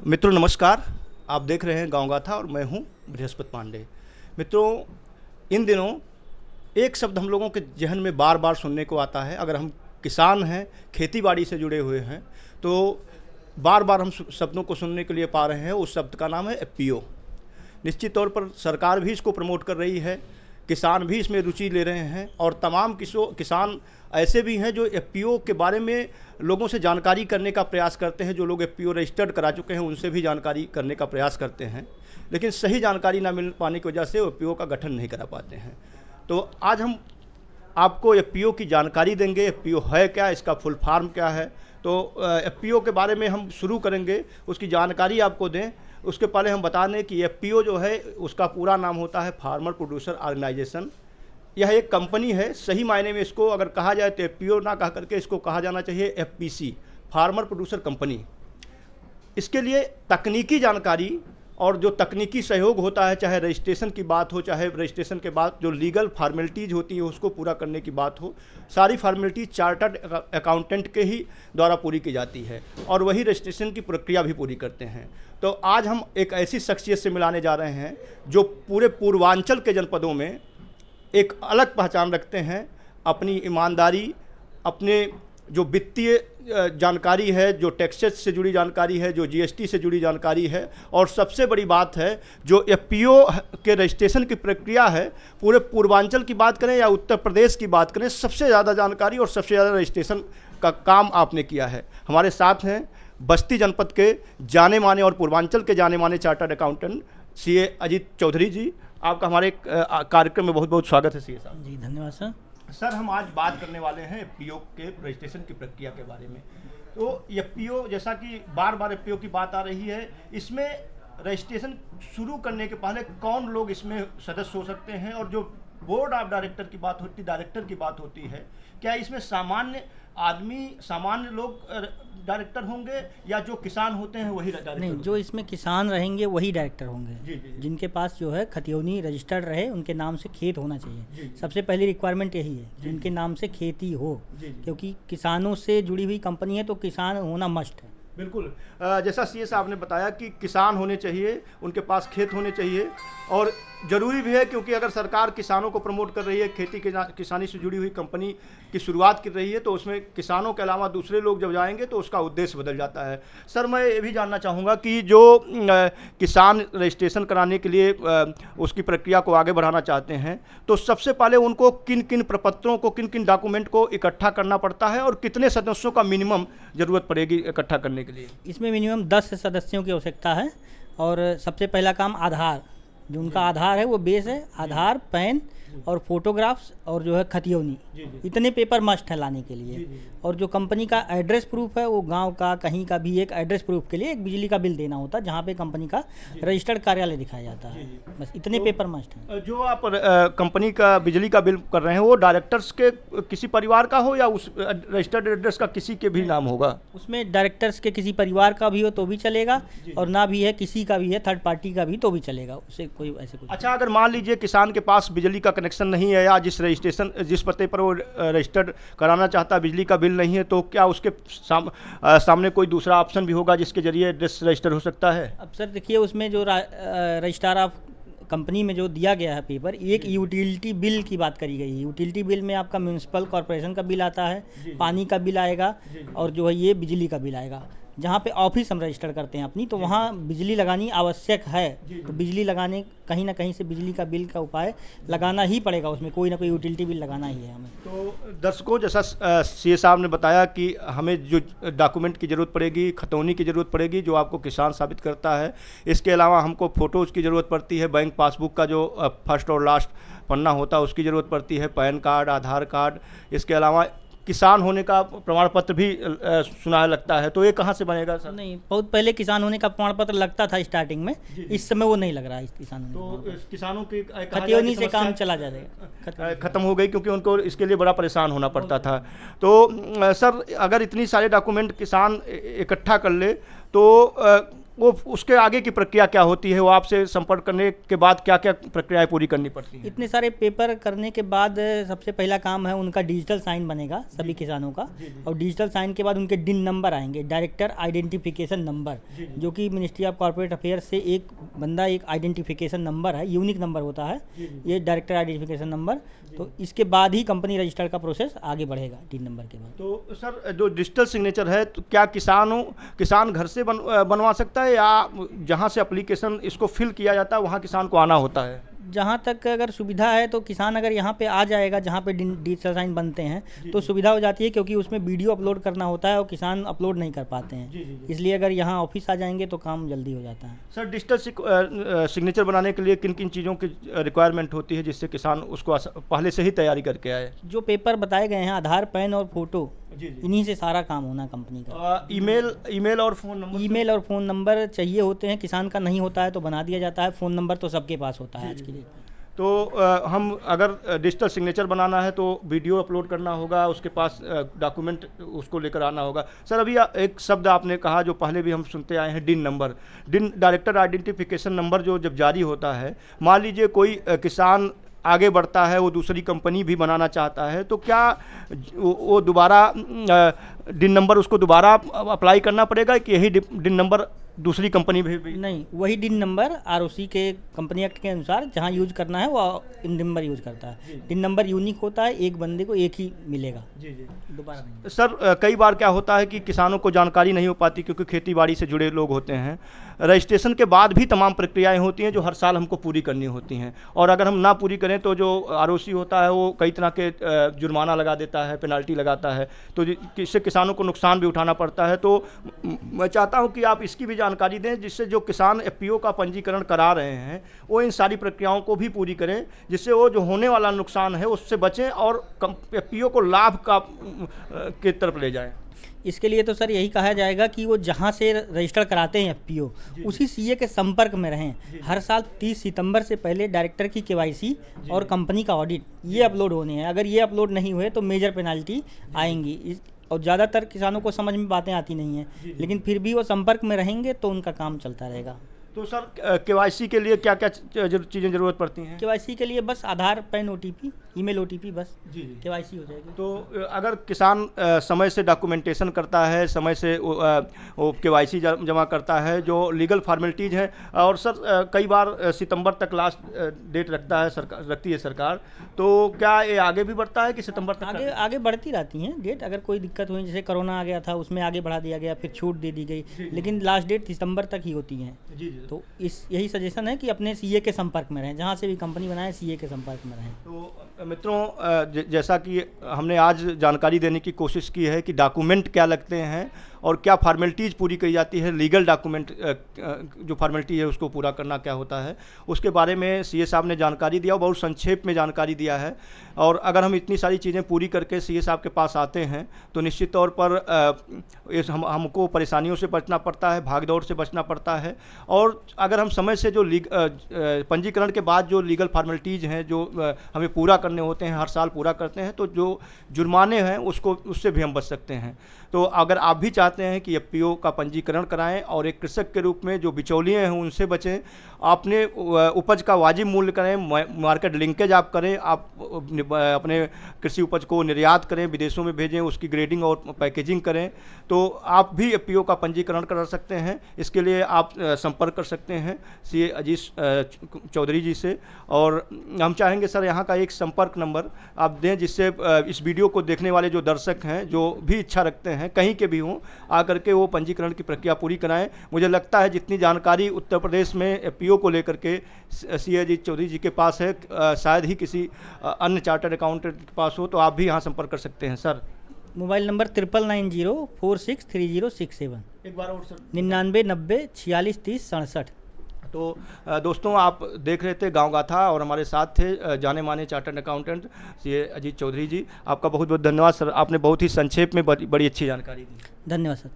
मित्रों नमस्कार। आप देख रहे हैं गांव गाथा और मैं हूं बृहस्पति पांडे। मित्रों, इन दिनों एक शब्द हम लोगों के जहन में बार बार सुनने को आता है। अगर हम किसान हैं, खेती बाड़ी से जुड़े हुए हैं, तो बार बार हम शब्दों को सुनने के लिए पा रहे हैं। उस शब्द का नाम है एफपीओ। निश्चित तौर पर सरकार भी इसको प्रमोट कर रही है, किसान भी इसमें रुचि ले रहे हैं और तमाम किसान ऐसे भी हैं जो एफपीओ के बारे में लोगों से जानकारी करने का प्रयास करते हैं। जो लोग एफपीओ रजिस्टर्ड करा चुके हैं उनसे भी जानकारी करने का प्रयास करते हैं, लेकिन सही जानकारी ना मिल पाने की वजह से एफपीओ का गठन नहीं करा पाते हैं। तो आज हम आपको एफपीओ की जानकारी देंगे। एफपीओ है क्या, इसका फुल फॉर्म क्या है। तो एफपीओ के बारे में हम शुरू करेंगे, उसकी जानकारी आपको दें। उसके पहले हम बता दें कि एफपीओ जो है उसका पूरा नाम होता है फार्मर प्रोड्यूसर ऑर्गेनाइजेशन। यह एक कंपनी है। सही मायने में इसको अगर कहा जाए तो एफपीओ ना कह करके इसको कहा जाना चाहिए एफपीसी, फार्मर प्रोड्यूसर कंपनी। इसके लिए तकनीकी जानकारी और जो तकनीकी सहयोग होता है, चाहे रजिस्ट्रेशन की बात हो, चाहे रजिस्ट्रेशन के बाद जो लीगल फार्मेलिटीज़ होती है उसको पूरा करने की बात हो, सारी फार्मेलिटीज चार्टर्ड अकाउंटेंट के ही द्वारा पूरी की जाती है और वही रजिस्ट्रेशन की प्रक्रिया भी पूरी करते हैं। तो आज हम एक ऐसी शख्सियत से मिलाने जा रहे हैं जो पूरे पूर्वांचल के जनपदों में एक अलग पहचान रखते हैं। अपनी ईमानदारी, अपने जो वित्तीय जानकारी है, जो टैक्सेस से जुड़ी जानकारी है, जो जीएसटी से जुड़ी जानकारी है, और सबसे बड़ी बात है जो एफपीओ के रजिस्ट्रेशन की प्रक्रिया है, पूरे पूर्वांचल की बात करें या उत्तर प्रदेश की बात करें, सबसे ज़्यादा जानकारी और सबसे ज़्यादा रजिस्ट्रेशन का काम आपने किया है। हमारे साथ हैं बस्ती जनपद के जाने माने और पूर्वांचल के जाने माने chartered accountant CA Ajit Chaudhary ji. आपका हमारे कार्यक्रम में बहुत बहुत स्वागत है सीए साहब। जी धन्यवाद सर। सर, हम आज बात करने वाले हैं एफपीओ के रजिस्ट्रेशन की प्रक्रिया के बारे में। तो एफपीओ, जैसा कि बार बार एफपीओ की बात आ रही है, इसमें रजिस्ट्रेशन शुरू करने के पहले कौन लोग इसमें सदस्य हो सकते हैं, और जो बोर्ड ऑफ डायरेक्टर की बात होती है, डायरेक्टर की बात होती है, क्या इसमें सामान्य आदमी, सामान्य लोग डायरेक्टर होंगे या जो किसान होते हैं वही डायरेक्टर? नहीं, जो इसमें किसान रहेंगे वही डायरेक्टर होंगे। जी, जी, जी। जिनके पास जो है खतियोनी रजिस्टर्ड रहे, उनके नाम से खेत होना चाहिए। जी, जी। सबसे पहली रिक्वायरमेंट यही है, जी, जिनके जी। नाम से खेती हो, जी, जी। क्योंकि किसानों से जुड़ी हुई कंपनी है तो किसान होना मस्ट है। बिल्कुल। जैसा सीए साहब ने बताया कि किसान होने चाहिए, उनके पास खेत होने चाहिए, और ज़रूरी भी है क्योंकि अगर सरकार किसानों को प्रमोट कर रही है, खेती के किसानी से जुड़ी हुई कंपनी की शुरुआत कर रही है, तो उसमें किसानों के अलावा दूसरे लोग जब जाएंगे तो उसका उद्देश्य बदल जाता है। सर, मैं ये भी जानना चाहूँगा कि जो किसान रजिस्ट्रेशन कराने के लिए उसकी प्रक्रिया को आगे बढ़ाना चाहते हैं, तो सबसे पहले उनको किन किन प्रपत्रों को, किन किन डॉक्यूमेंट को इकट्ठा करना पड़ता है और कितने सदस्यों का मिनिमम ज़रूरत पड़ेगी इकट्ठा करने के लिए? इसमें मिनिमम 10 सदस्यों की आवश्यकता है। और सबसे पहला काम आधार, जो उनका आधार है वो बेस है। आधार, पैन और फोटोग्राफ्स और जो है खतियोनी, इतने पेपर मस्ट है लाने के लिए। और जो कंपनी का एड्रेस प्रूफ है, वो गांव का कहीं का भी एक एड्रेस प्रूफ के लिए एक बिजली का बिल देना होता है, जहां पे कंपनी का रजिस्टर्ड कार्यालय दिखाया जाता है। बस इतने पेपर मस्ट हैं। जो आप कंपनी का बिजली का बिल कर रहे हैं वो डायरेक्टर्स के किसी परिवार का हो या उस रजिस्टर्ड एड्रेस का किसी के भी नाम होगा? उसमें डायरेक्टर्स के किसी परिवार का भी हो तो भी चलेगा, और ना भी है किसी का भी है, थर्ड पार्टी का भी तो भी चलेगा, उससे कोई ऐसे कुछ। अच्छा, अगर मान लीजिए किसान के पास बिजली का कनेक्शन नहीं है या जिस पते पर वो रजिस्टर्ड कराना चाहता है बिजली का बिल नहीं है, तो क्या उसके सामने कोई दूसरा ऑप्शन भी होगा जिसके जरिए एड्रेस रजिस्टर हो सकता है? अब सर देखिए, उसमें जो रजिस्ट्रार ऑफ कंपनी में जो दिया गया है पेपर, एक यूटिलिटी बिल की बात करी गई है। यूटिलिटी बिल में आपका म्यूनिसिपल कॉर्पोरेशन का बिल आता है, पानी का बिल आएगा, और जो है ये बिजली का बिल आएगा। जहाँ पे ऑफिस हम रजिस्टर करते हैं अपनी, तो वहाँ बिजली लगानी आवश्यक है। तो बिजली लगाने, कहीं ना कहीं से बिजली का बिल का उपाय लगाना ही पड़ेगा, उसमें कोई ना कोई यूटिलिटी बिल लगाना ही है हमें। तो दर्शकों, जैसा सीए साहब ने बताया कि हमें जो डॉक्यूमेंट की ज़रूरत पड़ेगी, खतौनी की ज़रूरत पड़ेगी जो आपको किसान साबित करता है। इसके अलावा हमको फ़ोटोज़ की ज़रूरत पड़ती है, बैंक पासबुक का जो फर्स्ट और लास्ट पन्ना होता है उसकी ज़रूरत पड़ती है, पैन कार्ड, आधार कार्ड। इसके अलावा किसान होने का प्रमाण पत्र भी सुना लगता है, तो ये कहाँ से बनेगा सर? नहीं, बहुत पहले किसान होने का प्रमाण पत्र लगता था स्टार्टिंग में। इस समय वो नहीं लग रहा है किसान होने तो किसानों की खतियोनी से काम चला जाएगा, खत्म हो गई, क्योंकि उनको इसके लिए बड़ा परेशान होना पड़ता था। तो सर, अगर इतनी सारे डॉक्यूमेंट किसान इकट्ठा कर ले तो वो उसके आगे की प्रक्रिया क्या होती है, वो आपसे संपर्क करने के बाद क्या क्या प्रक्रियाएं पूरी करनी पड़ती हैं? इतने सारे पेपर करने के बाद सबसे पहला काम है उनका डिजिटल साइन बनेगा सभी किसानों का, और डिजिटल साइन के बाद उनके डिन नंबर आएंगे, डायरेक्टर आइडेंटिफिकेशन नंबर, जो कि मिनिस्ट्री ऑफ कॉर्पोरेट अफेयर्स से एक बंदा एक आइडेंटिफिकेशन नंबर है, यूनिक नंबर होता है ये डायरेक्टर आइडेंटिफिकेशन नंबर। तो इसके बाद ही कंपनी रजिस्टर का प्रोसेस आगे बढ़ेगा डिन नंबर के बाद। तो सर जो डिजिटल सिग्नेचर है, तो क्या किसान घर से बनवा सकता है, या जहां से एप्लीकेशन इसको फिल किया जाता है वहां किसान को आना होता है? जहाँ तक अगर सुविधा है तो किसान अगर यहाँ पे आ जाएगा जहाँ पे डिजिटल साइन बनते हैं तो सुविधा हो जाती है, क्योंकि उसमें वीडियो अपलोड करना होता है और किसान अपलोड नहीं कर पाते हैं। इसलिए अगर यहाँ ऑफिस आ जाएंगे तो काम जल्दी हो जाता है। सर डिजिटल सिग्नेचर बनाने के लिए किन किन चीज़ों की रिक्वायरमेंट होती है जिससे किसान उसको पहले से ही तैयारी करके आए? जो पेपर बताए गए हैं, आधार, पैन और फोटो, इन्हीं से सारा काम होना कंपनी का। ईमेल और फ़ोन नंबर? ईमेल और फ़ोन नंबर चाहिए होते हैं, किसान का नहीं होता है तो बना दिया जाता है। फ़ोन नंबर तो सबके पास होता है आज के लिए। तो हम अगर डिजिटल सिग्नेचर बनाना है तो वीडियो अपलोड करना होगा, उसके पास डॉक्यूमेंट उसको लेकर आना होगा। सर अभी एक शब्द आपने कहा जो पहले भी हम सुनते आए हैं, डिन नंबर, डिन डायरेक्टर आइडेंटिफिकेशन नंबर, जो जब जारी होता है, मान लीजिए कोई किसान आगे बढ़ता है, वो दूसरी कंपनी भी बनाना चाहता है, तो क्या वो दोबारा डिन नंबर उसको दोबारा अप्लाई करना पड़ेगा कि यही डिन नंबर दूसरी कंपनी भी? नहीं, वही डिन नंबर आरओसी के कंपनी एक्ट के अनुसार जहां यूज करना है वो डिन नंबर यूज करता है। डिन नंबर यूनिक होता है, एक बंदे को एक ही मिलेगा, दोबारा नहीं। सर कई बार क्या होता है कि किसानों को जानकारी नहीं हो पाती, क्योंकि खेती बाड़ी से जुड़े लोग होते हैं। रजिस्ट्रेशन के बाद भी तमाम प्रक्रियाएं होती हैं जो हर साल हमको पूरी करनी होती हैं, और अगर हम ना पूरी करें तो जो आरओसी होता है वो कई तरह के जुर्माना लगा देता है, पेनल्टी लगाता है, तो इससे किसानों को नुकसान भी उठाना पड़ता है। तो मैं चाहता हूं कि आप इसकी भी जानकारी दें, जिससे जो किसान एफपीओ का पंजीकरण करा रहे हैं वो इन सारी प्रक्रियाओं को भी पूरी करें, जिससे वो जो होने वाला नुकसान है उससे बचें और एफपीओ को लाभ की तरफ ले जाएं। इसके लिए तो सर यही कहा जाएगा कि वो जहाँ से रजिस्टर कराते हैं एफपीओ, उसी सीए के संपर्क में रहें। हर साल 30 सितंबर से पहले डायरेक्टर की केवाईसी और कंपनी का ऑडिट ये अपलोड होने हैं। अगर ये अपलोड नहीं हुए तो मेजर पेनाल्टी आएंगी। और ज़्यादातर किसानों को समझ में बातें आती नहीं हैं, लेकिन फिर भी वो संपर्क में रहेंगे तो उनका काम चलता रहेगा। तो सर केवाईसी के लिए क्या क्या चीज़ें ज़रूरत पड़ती हैं? केवाईसी के लिए बस आधार, पैन, ओटीपी, ईमेल ओटीपी, बस केवाईसी हो जाएगी। तो अगर किसान समय से डॉक्यूमेंटेशन करता है, समय से वो केवाईसी जमा करता है, जो लीगल फॉर्मेलिटीज़ हैं, और सर कई बार सितंबर तक लास्ट डेट रखती है सरकार, तो क्या ये आगे भी बढ़ता है कि सितंबर तक? आगे बढ़ती रहती हैं डेट। अगर कोई दिक्कत हुई, जैसे कोरोना आ गया था, उसमें आगे बढ़ा दिया गया, फिर छूट दे दी गई, लेकिन लास्ट डेट सितंबर तक ही होती है। तो यही सजेशन है कि अपने सीए के संपर्क में रहें, जहाँ से भी कंपनी बनाए सीए के संपर्क में रहें। तो मित्रों, जैसा कि हमने आज जानकारी देने की कोशिश की है कि डॉक्यूमेंट क्या लगते हैं और क्या फॉर्मेलिटीज़ पूरी की जाती है, लीगल डॉक्यूमेंट जो फॉर्मेलिटी है उसको पूरा करना क्या होता है, उसके बारे में सीए साहब ने जानकारी दिया और बहुत संक्षेप में जानकारी दिया है। और अगर हम इतनी सारी चीज़ें पूरी करके सीए साहब के पास आते हैं तो निश्चित तौर पर हमको परेशानियों से बचना पड़ता है, भागदौड़ से बचना पड़ता है। और अगर हम समय से जो पंजीकरण के बाद जो लीगल फॉर्मेलिटीज़ हैं जो हमें पूरा करने होते हैं, हर साल पूरा करते हैं, तो जो जुर्माने हैं उससे भी हम बच सकते हैं। तो अगर आप भी चाहते हैं कि एफपीओ का पंजीकरण कराएं और एक कृषक के रूप में जो बिचौलिए हैं उनसे बचें, अपने उपज का वाजिब मूल्य करें, मार्केट लिंकेज आप करें, आप अपने कृषि उपज को निर्यात करें, विदेशों में भेजें, उसकी ग्रेडिंग और पैकेजिंग करें, तो आप भी एफपीओ का पंजीकरण करा सकते हैं। इसके लिए आप संपर्क कर सकते हैं सीए अजीत चौधरी जी से। और हम चाहेंगे सर यहाँ का एक संपर्क नंबर आप दें, जिससे इस वीडियो को देखने वाले जो दर्शक हैं, जो भी इच्छा रखते हैं कहीं के भी हों, आकर के वो पंजीकरण की प्रक्रिया पूरी कराएं। मुझे लगता है जितनी जानकारी उत्तर प्रदेश में एफपीओ को लेकर के सीए अजीत चौधरी जी के पास है, शायद ही किसी अन्य चार्टर्ड अकाउंटेंट के पास हो, तो आप भी यहाँ संपर्क कर सकते हैं। Sir mobile number 9990463067। एक बार और सर। 9990463067। तो दोस्तों, आप देख रहे थे गांव गाथा और हमारे साथ थे जाने माने chartered accountant CA Ajit Chaudhary ji. आपका बहुत बहुत धन्यवाद सर, आपने बहुत ही संक्षेप में बड़ी अच्छी जानकारी दी। धन्यवाद सर।